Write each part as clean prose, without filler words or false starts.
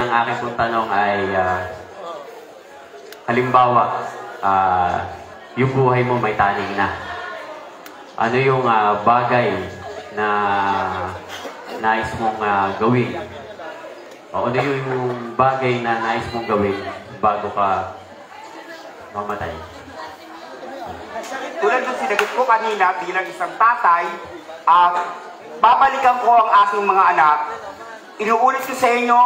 Ang aking pong tanong ay, halimbawa, yung buhay mo may taning na. Ano yung bagay na nais mong gawin? O ano yung bagay na nais mong gawin bago ka mamatay? Tulad ng sinagot ko kanina bilang isang tatay, babalikan ko ang aking mga anak. Inuulit ko sa inyo,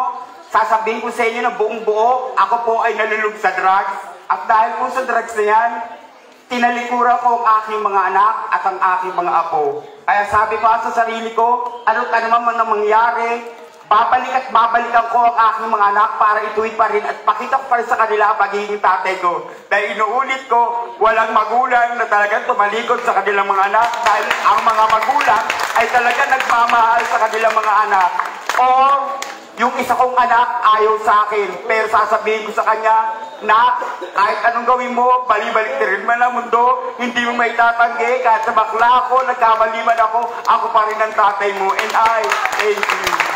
sasabihin ko sa inyo na buong buo, ako po ay nalulog sa drugs. At dahil po sa drugs na yan, tinalikuran ko ang aking mga anak at ang aking mga apo. Kaya sabi ko sa sarili ko, ano ka naman na mangyari, babalik at babalikan ko ang aking mga anak para ituwid pa rin at pakita ko pa rin sa kanila ang pagiging tatay ko. Dahil inuulit ko, walang magulang na talagang tumalikod sa kanilang mga anak dahil ang mga magulang ay talagang nagmamahal sa kanilang mga anak. O yung isa kong anak ayaw sa akin, pero sasabihin ko sa kanya na kahit anong gawin mo, bali-balik rin man ang mundo, hindi mo may tatanggi, kahit sa bakla ako, nagkamali man ako pa rin ang tatay mo. And I thank you.